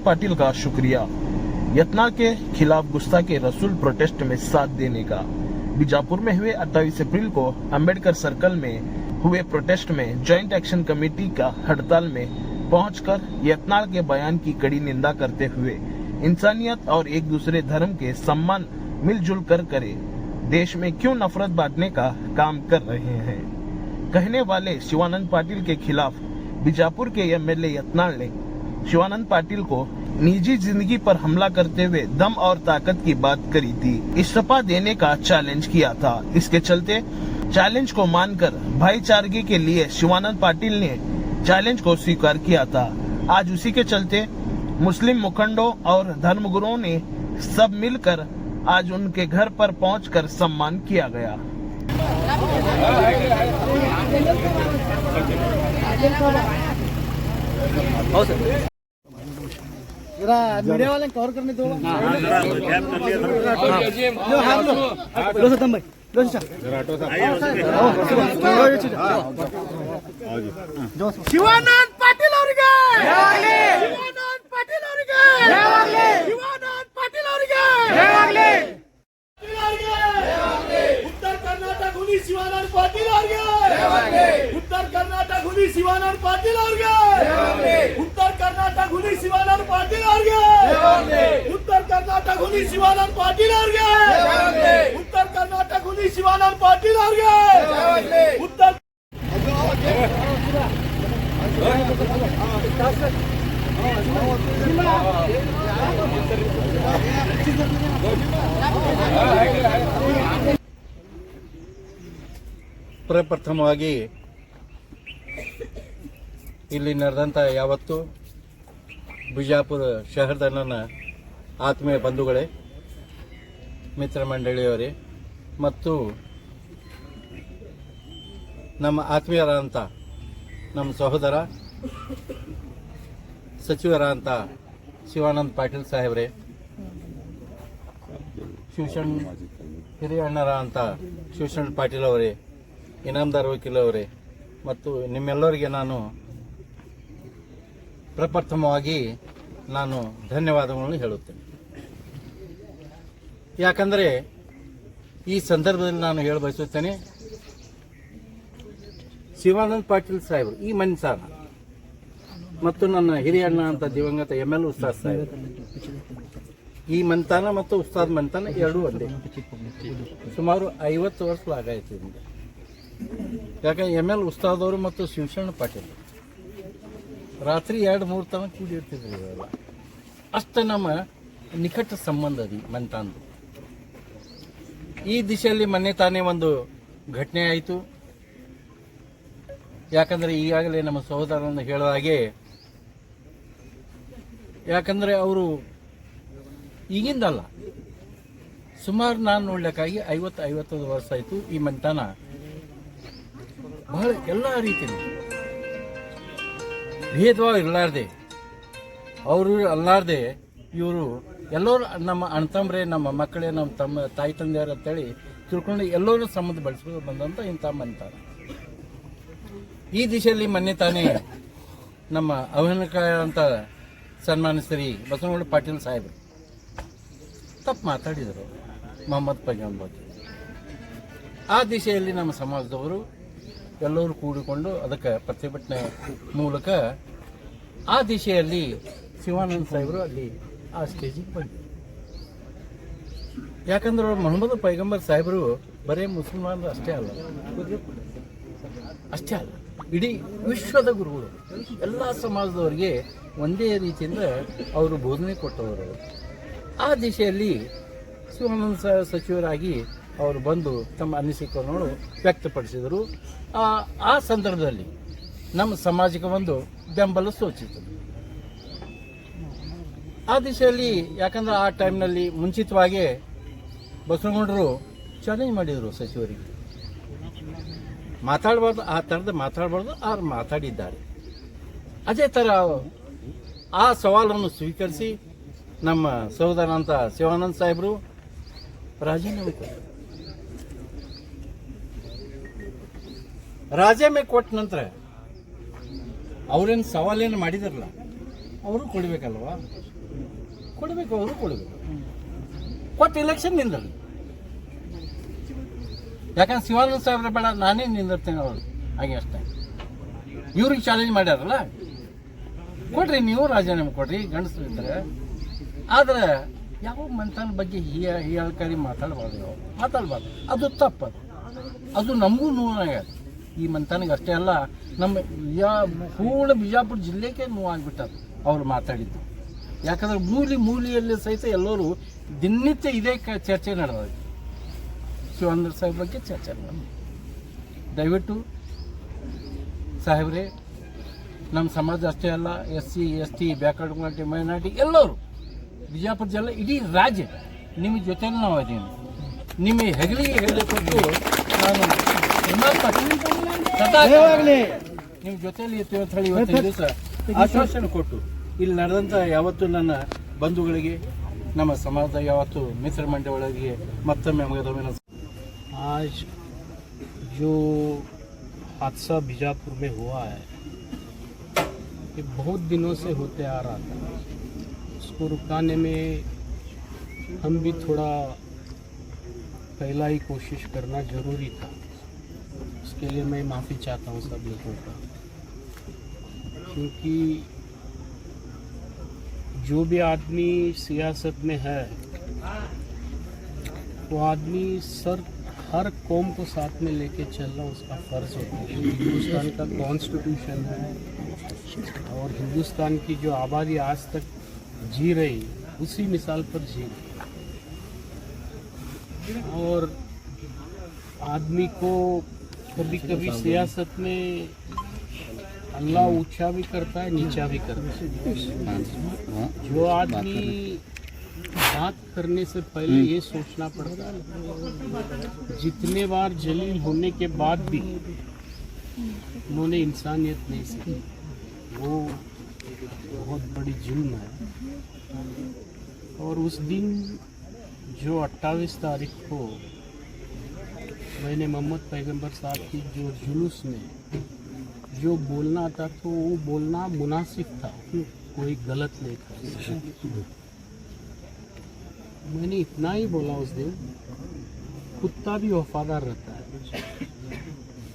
पाटिल का शुक्रिया। यत्नाल के खिलाफ गुस्ताखी रसूल प्रोटेस्ट में साथ देने का। बीजापुर में हुए 28 अप्रैल को अंबेडकर सर्कल में हुए प्रोटेस्ट में ज्वाइंट एक्शन कमेटी का हड़ताल में पहुंचकर यत्नाल के बयान की कड़ी निंदा करते हुए इंसानियत और एक दूसरे धर्म के सम्मान मिलजुल कर करे, देश में क्यों नफरत बांटने का काम कर रहे हैं कहने वाले शिवानंद पाटिल के खिलाफ बीजापुर के एमएलए यत्नाल ने शिवानंद पाटिल को निजी जिंदगी पर हमला करते हुए दम और ताकत की बात करी थी। इस्तीफा देने का चैलेंज किया था। इसके चलते चैलेंज को मानकर भाईचारगी के लिए शिवानंद पाटिल ने चैलेंज को स्वीकार किया था। आज उसी के चलते मुस्लिम मुखंडों और धर्मगुरुओं ने सब मिलकर आज उनके घर पर पहुंचकर सम्मान किया गया। मीडिया वाले कवर करने दो। ಶಿವಾನಂದ ಪಾಟೀಲ್ ಅವರಿಗೆ, ಶಿವಾನಂದ ಪಾಟೀಲ್ ಅವರಿಗೆ, ಶಿವಾನಂದ ಪಾಟೀಲ್ ಅವರಿಗೆ, उत्तर कर्नाटक हुनी शिवानंद पाटिल ಅವರಿಗೆ, उत्तर कर्नाटक हुनी शिवानंद पाटिल ಅವರಿಗೆ, उत्तर कर्नाटक हुनी शिवानंद पाटिल ಅವರಿಗೆ, उत्तर कर्नाटक हुनी शिवानंद पाटिल ಅವರಿಗೆ, उत्तर कर्नाटक हुनी शिवानंद पाटिल ಅವರಿಗೆ, उत्तर ಪ್ರಪ್ರಥಮವಾಗಿ ಇಲ್ಲಿ ನಡೆದಂಥ ಯಾವತ್ತು ಬಿಜಾಪುರ ಶಹರದ ನನ್ನ ಆತ್ಮೀಯ ಬಂಧುಗಳೇ, ಮಿತ್ರ ಮಂಡಳಿಯವರೇ ಮತ್ತು ನಮ್ಮ ಆತ್ಮೀಯರಾದಂಥ ನಮ್ಮ ಸಹೋದರ ಸಚಿವರಾದಂಥ ಶಿವಾನಂದ ಪಾಟೀಲ್ ಸಾಹೇಬ್ರೆ, ಶಿವಶರಣ ಹಿರಿಯ ಅಣ್ಣರಾದಂಥ ಶಿವಶರಣ ಪಾಟೀಲ್ ಅವರೇ, ಇನಾಮದಾರ್ ವಕೀಲ್ ಅವರೇ ಮತ್ತು ನಿಮ್ಮೆಲ್ಲರಿಗೆ ನಾನು ಪ್ರಪ್ರಥಮವಾಗಿ ಧನ್ಯವಾದಗಳನ್ನು ಹೇಳುತ್ತೇನೆ. ಯಾಕಂದರೆ ಈ ಸಂದರ್ಭದಲ್ಲಿ ನಾನು ಹೇಳಬಯಸುತ್ತೇನೆ, ಶಿವಾನಂದ ಪಾಟೀಲ್ ಸಾಹೇಬರು ಈ ಮನ್ಸಾರ ಮತ್ತು ನನ್ನ ಹಿರಿಯ ಅಣ್ಣ ಅಂತ ದಿವಂಗತ ML ಉಸ್ತಾದ್ ಸಾಹೇಬ್, ಈ ಮಂತಾನ ಮತ್ತು ಉಸ್ತಾದ್ ಮಂತಾನ ಎರಡೂ ಒಂದೇ. ಸುಮಾರು 50 ವರ್ಷ ಆಗಾಯ್ತು. ಯಾಕಂದ್ರೆ ML ಉಸ್ತಾದ್ ಅವರು ಮತ್ತು ಶಿವಶರಣ ಪಾಟೀಲ್ ರಾತ್ರಿ 2-3 ತನಕ ಕೂಡಿರ್ತಿದ್ರು. ಇವೆಲ್ಲ ಅಷ್ಟು ನಮ್ಮ ನಿಕಟ ಸಂಬಂಧ ಅದಿ ಮಂತಾಂದು. ಈ ದಿಶೆಯಲ್ಲಿ ಮೊನ್ನೆ ತಾನೇ ಒಂದು ಘಟನೆ ಆಯಿತು. ಯಾಕಂದರೆ ಈಗಾಗಲೇ ನಮ್ಮ ಸಹೋದರರನ್ನು ಹೇಳುವ ಹಾಗೆ, ಯಾಕಂದರೆ ಅವರು ಈಗಿಂದಲ್ಲ, ಸುಮಾರು ನಾನು ನೋಡ್ಲಿಕ್ಕಾಗಿ 50 ವರ್ಷ ಆಯಿತು. ಈ ಮಂತಾನ ಬಹಳ ಎಲ್ಲ ರೀತಿಯಲ್ಲಿ ಭೇದವಾಗಿ ಇರಲಾರ್ದೆ, ಅವರು ಅಲ್ಲಾರ್ದೆ ಇವರು ಎಲ್ಲರೂ ನಮ್ಮ ಅಣ್ತಂಬ್ರೆ, ನಮ್ಮ ಮಕ್ಕಳೇ, ನಮ್ಮ ತಮ್ಮ ತಾಯಿ ತಂದೆಯರು ಅಂತೇಳಿ ತಿಳ್ಕೊಂಡು ಎಲ್ಲರೂ ಸಂಬಂಧ ಬೆಳೆಸ್ಕೊಂಡು ಬಂದಂಥ ಇಂಥ ಮಂತಾನ. ಈ ದಿಶೆಯಲ್ಲಿ ಮೊನ್ನೆ ತಾನೇ ನಮ್ಮ ಅವಹೇಳನಕಾರಂಥ ಸನ್ಮಾನ್ಯ ಶ್ರೀ ಬಸವನಗೌಡ ಪಾಟೀಲ್ ಸಾಹೇಬರು ತಪ್ಪು ಮಾತಾಡಿದರು ಮೊಹಮ್ಮದ್ ಪೈಗಂಬರ್ ಬಗ್ಗೆ. ಆ ದಿಶೆಯಲ್ಲಿ ನಮ್ಮ ಸಮಾಜದವರು ಎಲ್ಲರೂ ಕೂಡಿಕೊಂಡು ಅದಕ್ಕೆ ಪ್ರತಿಭಟನೆ ಮೂಲಕ ಆ ದಿಶೆಯಲ್ಲಿ ಶಿವಾನಂದ ಸಾಹೇಬರು ಅಲ್ಲಿ ಆ ಸ್ಟೇಜಿಗೆ ಬಂದರು. ಯಾಕಂದ್ರೆ ಮೊಹಮ್ಮದ್ ಪೈಗಂಬರ್ ಸಾಹೇಬರು ಬರೀ ಮುಸಲ್ಮಾನರು ಅಷ್ಟೇ ಅಲ್ಲ, ಇಡೀ ವಿಶ್ವದ ಗುರುಗಳು, ಎಲ್ಲ ಸಮಾಜದವರಿಗೆ ಒಂದೇ ರೀತಿಯಿಂದ ಅವರು ಬೋಧನೆ ಕೊಟ್ಟವರು. ಆ ದಿಶೆಯಲ್ಲಿ ಶಿವಾನಂದ ಸಚಿವರಾಗಿ ಅವರು ಬಂದು ತಮ್ಮ ಅನಿಸಿಕೆಗಳನ್ನು ವ್ಯಕ್ತಪಡಿಸಿದರು. ಆ ಸಂದರ್ಭದಲ್ಲಿ ನಮ್ಮ ಸಮಾಜಕ್ಕೆ ಒಂದು ಬೆಂಬಲ ಸೂಚಿಸಿತು. ಆ ದಿಶೆಯಲ್ಲಿ ಯಾಕಂದ್ರೆ ಆ ಟೈಮ್ನಲ್ಲಿ ಮುಂಚಿತವಾಗಿ ಬಸವನಗೌಡರು ಚಾಲೆಂಜ್ ಮಾಡಿದರು ಸಚಿವರಿಗೆ, ಮಾತಾಡಬಾರ್ದು, ಆ ಥರದ ಮಾತಾಡಬಾರ್ದು, ಅವ್ರು ಮಾತಾಡಿದ್ದಾರೆ. ಅದೇ ಥರ ಆ ಸವಾಲನ್ನು ಸ್ವೀಕರಿಸಿ ನಮ್ಮ ಸಹೋದರ ಅಂತ ಶಿವಾನಂದ ಸಾಹೇಬರು ರಾಜೀನಾಮೆ ಕೊಟ್ಟರು. ರಾಜೀನಾಮೆ ಕೊಟ್ಟ ನಂತರ ಅವರೇನು ಸವಾಲೇನು ಮಾಡಿದಾರಲ್ಲ, ಅವರು ಕೊಡಬೇಕಲ್ವ. ಕೊಡಬೇಕು, ಅವರು ಕೊಡಬೇಕು. ಕೊಟ್ಟು ಎಲೆಕ್ಷನ್ ನಿಂದಲಿ. ಯಾಕಂದ್ರೆ ಶಿವಾನಂದ ಸಾಹೇಬ್ರೆ ಬೇಡ, ನಾನೇ ನಿಂದಿರ್ತೇನೆ ಅವರು, ಹಾಗೆ ಅಷ್ಟೇ. ಇವ್ರಿಗೆ ಚಾಲೆಂಜ್ ಮಾಡ್ಯಾರಲ್ಲ, ಕೊಡ್ರಿ, ನೀವು ರಾಜೀನಾಮೆ ಕೊಡ್ರಿ ಗಂಡಸರು ಇದ್ರೆ. ಆದರೆ ಯಾವ ಮಂತನ ಬಗ್ಗೆ ಹೀಯಾಳ್ಕಾರಿ ಮಾತಾಡಬಾರ್ದು, ಅದು ತಪ್ಪದು. ಅದು ನಮಗೂ ನೋವಾಗ್ಯದ. ಈ ಮಂತನಿಗೆ ಅಷ್ಟೇ ಅಲ್ಲ, ನಮ್ಮ ಪೂರ್ಣ ಬಿಜಾಪುರ ಜಿಲ್ಲೆಗೆ ನೋವಾಗ್ಬಿಟ್ಟದು ಅವ್ರು ಮಾತಾಡಿದ್ದು. ಯಾಕಂದ್ರೆ ಮೂಲೆಯಲ್ಲಿ ಸಹಿತ ಎಲ್ಲರೂ ದಿನನಿತ್ಯ ಇದೇ ಚರ್ಚೆ ನಡೆದ. ಶಿವಾನಂದ ಸಾಹೇಬ್ ಬಗ್ಗೆ ಚರ್ಚೆ ಮಾಡಿ, ದಯವಿಟ್ಟು ಸಾಹೇಬ್ರೆ, ನಮ್ಮ ಸಮಾಜ ಅಷ್ಟೇ ಅಲ್ಲ, SC ST backward community minority ಎಲ್ಲರೂ ಬಿಜಾಪುರ ಜಿಲ್ಲೆ ಇಡೀ ರಾಜ್ಯ ನಿಮ್ಮ ಜೊತೆಯಲ್ಲಿ ನಾವು ಇದ್ದೀವಿ. ನಿಮ್ಮ ಹೆಗಲಿಗೆ ಹೆಗಲಿ ಕೊಟ್ಟು ನಾನು ನಿಮ್ಮ ಜೊತೆಯಲ್ಲಿ ಇರ್ತೀವಿ ಅಂತ ಹೇಳಿ ಇವತ್ತಿನ ದಿವಸ ಆಶ್ವಾಸನೆ ಕೊಟ್ಟು ಇಲ್ಲಿ ನಡೆದಂಥ ಯಾವತ್ತು ನನ್ನ ಬಂಧುಗಳಿಗೆ, ನಮ್ಮ ಸಮಾಜದ ಯಾವತ್ತು ಮಿತ್ರ ಮಂಡಳಿಗೆ ಮತ್ತೊಮ್ಮೆ ಮಗದೊಮ್ಮೆ. आज जो हादसा बीजापुर में हुआ है, ये बहुत दिनों से होते आ रहा था. उसको रुकाने में हम भी थोड़ा पहला ही कोशिश करना ज़रूरी था. उसके लिए मैं माफ़ी चाहता हूँ सब लोगों का, क्योंकि जो भी आदमी सियासत में है वो आदमी हर कौम को साथ में लेके चलना उसका फ़र्ज़ होता है. हिंदुस्तान का कॉन्स्टिट्यूशन है और हिंदुस्तान की जो आबादी आज तक जी रही उसी मिसाल पर जी रही. और आदमी को कभी कभी सियासत में अल्लाह ऊंचा भी करता है, नीचा भी करता है. जो आदमी बात करने से पहले ये सोचना पड़ता है, जितने बार जलील होने के बाद भी उन्होंने इंसानियत नहीं सीखी, वो बहुत बड़ी जुल्म है. और उस दिन जो 28 तारीख को मैंने मोहम्मद पैगंबर साहब की जो जुलूस में जो बोलना था, तो वो बोलना मुनासिब था, कोई गलत नहीं था. मैंने इतना ही बोला उस दिन, कुत्ता भी वफादार रहता है,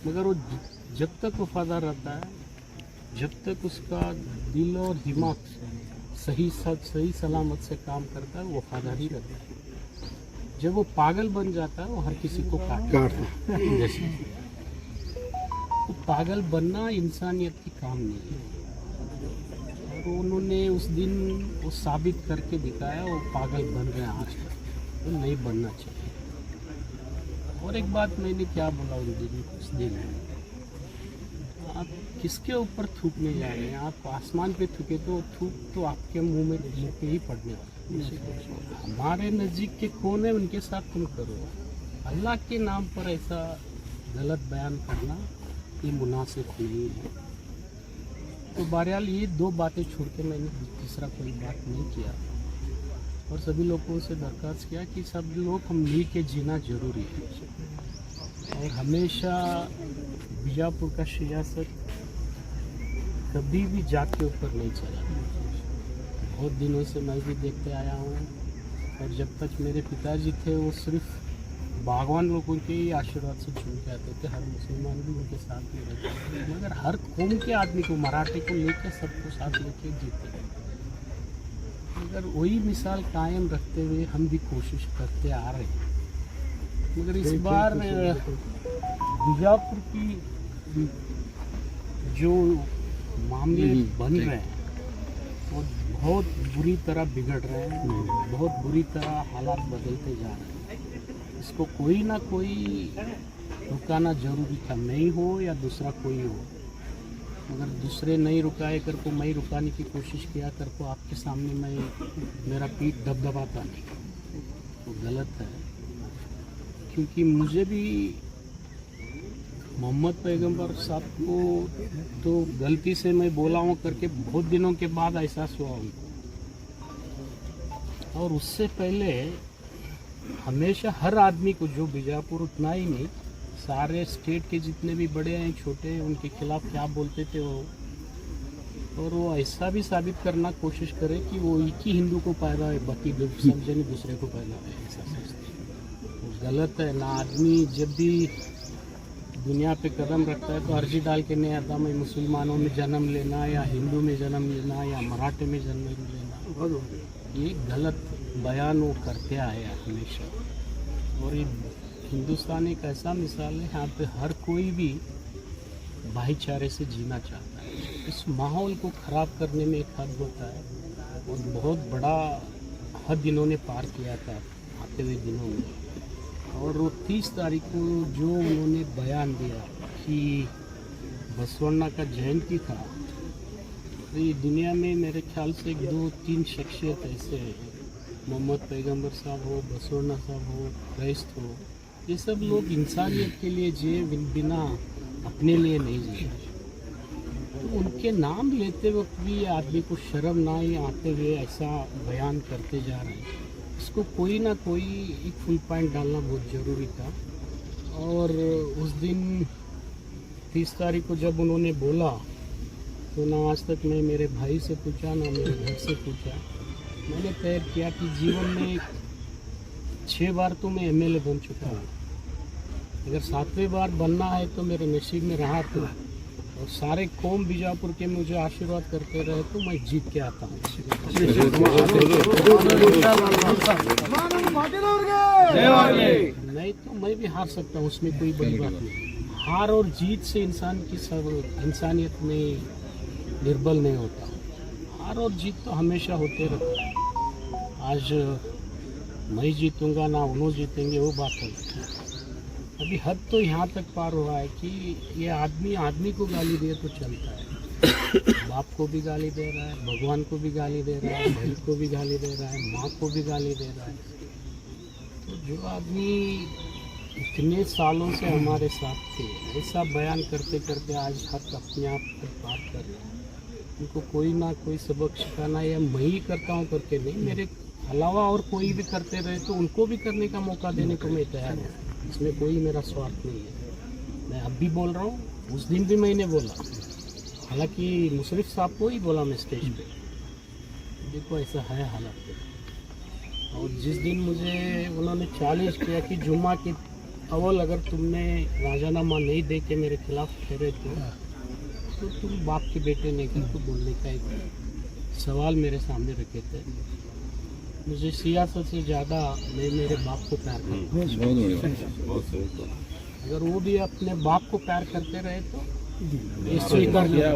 मगर वो जब तक वफादार रहता है, जब तक उसका दिल और दिमाग सही सलामत से काम करता है, वो वफादार ही रहता है. जब वो पागल बन जाता है, वो हर किसी को काटता है. तो पागल बनना इंसानियत की काम नहीं है. तो उन्होंने उस दिन वो साबित करके दिखाया, वो पागल बन गए. आज तक तो नहीं बनना चाहिए. और एक बात मैंने क्या बोला उस दिन, आप किसके ऊपर थूकने जा रहे हैं? आप आसमान पे थूके तो थूक तो आपके मुंह पे ही पड़ने वाला. हमारे नज़दीक के कौन है, उनके साथ तुम करो. अल्लाह के नाम पर ऐसा गलत बयान करना ये मुनासिब नहीं है. तो बहरहाल ये दो बातें छोड़ के मैंने तीसरा कोई बात नहीं किया. और सभी लोगों से दरख्वास्त किया कि सब लोग हम मिल के जीना जरूरी है. और हमेशा बीजापुर का सियासत कभी भी जात के ऊपर नहीं चला. बहुत दिनों से मैं भी देखते आया हूँ. और जब तक मेरे पिताजी थे, वो सिर्फ बागवान लोगों के ही आशीर्वाद से चुन के आते थे. हर मुसलमान भी उनके साथ में रहते थे, मगर हर कौम के आदमी को, मराठी को लेकर सबको साथ लेके जीते. मगर वही मिसाल कायम रखते हुए हम भी कोशिश करते आ रहे हैं. मगर इस बार बीजापुर की जो मामले बन रहे हैं वो बहुत बुरी तरह बिगड़ रहे हैं. बहुत बुरी तरह हालात बदलते जा रहे हैं. इसको कोई ना कोई रुकाना जरूरी था. मैं हो या दूसरा कोई हो, अगर दूसरे नहीं रुकाए कर को मैं रुकाने की कोशिश किया कर को आपके सामने मैं मेरा पीठ दबदबाता नहीं, तो गलत है. क्योंकि मुझे भी मोहम्मद पैगंबर साहब को तो गलती से मैं बोला हूँ करके बहुत दिनों के बाद एहसास हुआ उनको. और उससे पहले हमेशा हर आदमी को, जो बीजापुर उतना ही नहीं, सारे स्टेट के जितने भी बड़े हैं छोटे हैं, उनके खिलाफ क्या बोलते थे वो और वो ऐसा भी साबित करना कोशिश करे कि वो एक ही हिंदू को पैदा है, बाकी सब जने दूसरे को पैदा है, ऐसा सोचते हैं। वो गलत है ना। आदमी जब भी दुनिया पे कदम रखता है तो अर्जी डाल के नहीं आता मैं मुसलमानों में जन्म लेना या हिंदू में जन्म लेना या मराठे में जन्म लेना, ये गलत बयान वो करते आए हैं हमेशा। और ये हिंदुस्तान एक ऐसा मिसाल है, यहाँ पे हर कोई भी भाईचारे से जीना चाहता है। इस माहौल को ख़राब करने में एक हद होता है और बहुत बड़ा हद इन्होंने पार किया था आते हुए दिनों में। और वो 30 तारीख को जो उन्होंने बयान दिया कि बसवण्णा का जयंती था, तो ये दुनिया में मेरे ख्याल से 2-3 शख्सियत ऐसे हैं, मोहम्मद पैगंबर साहब हो, बसवण्णा साहब हो, क्राइस्ट हो, ये सब लोग इंसानियत के लिए जिए, बिना अपने लिए नहीं जिए। तो उनके नाम लेते वक्त भी आदमी को शर्म ना ही आते हुए ऐसा बयान करते जा रहे हैं। इसको कोई ना कोई एक फुल पॉइंट डालना बहुत ज़रूरी था। और उस दिन 30 तारीख को जब उन्होंने बोला तो ना आज तक मैं मेरे भाई से पूछा ना मेरे घर से पूछा। मैंने तय किया कि जीवन में 6 बार तो मैं MLA बन चुका हूँ, अगर 7वें बार बनना है तो मेरे नसीब में रहा तो, और सारे कौम बीजापुर के मुझे आशीर्वाद करते रहे तो मैं जीत के आता हूँ। नहीं तो मैं भी हार सकता हूँ, उसमें कोई बड़ी बात नहीं। हार और जीत से इंसान की इंसानियत में निर्बल नहीं होता। हार और जीत तो हमेशा होते रहता है। आज मैं जीतूंगा ना उन्होंने जीतेंगे, वो बात है। अभी हद तो यहाँ तक पार हुआ है कि ये आदमी को गाली दे तो चलता है, बाप को भी गाली दे रहा है, भगवान को भी गाली दे रहा है, भाई को भी गाली दे रहा है, माँ को भी गाली दे रहा है। तो जो आदमी इतने सालों से हमारे साथ थे, ऐसा बयान करते करते आज हद अपने आप तक पार कर रहे हैं, उनको कोई ना कोई सबक सिखाना या मैं ही करता हूँ करके नहीं, मेरे अलावा और कोई भी करते रहे तो उनको भी करने का मौका देने को मैं तैयार हूँ। इसमें कोई मेरा स्वार्थ नहीं है। मैं अब भी बोल रहा हूँ, उस दिन भी मैंने बोला, हालांकि मुशर्रफ साहब को ही बोला मैं स्टेज पे, देखो ऐसा है हालत। और जिस दिन मुझे उन्होंने चैलेंज किया कि जुम्मा की अव्वल अगर तुमने राजीनामा नहीं दे के मेरे खिलाफ ठहरे तो तुम बाप के बेटे नहीं कर तो बोलने का एक सवाल मेरे सामने रखे थे। मुझे सियासत से ज़्यादा मैं मेरे बाप को प्यार करता हूँ। अगर वो भी अपने बाप को प्यार करते रहे तो स्वीकार किया।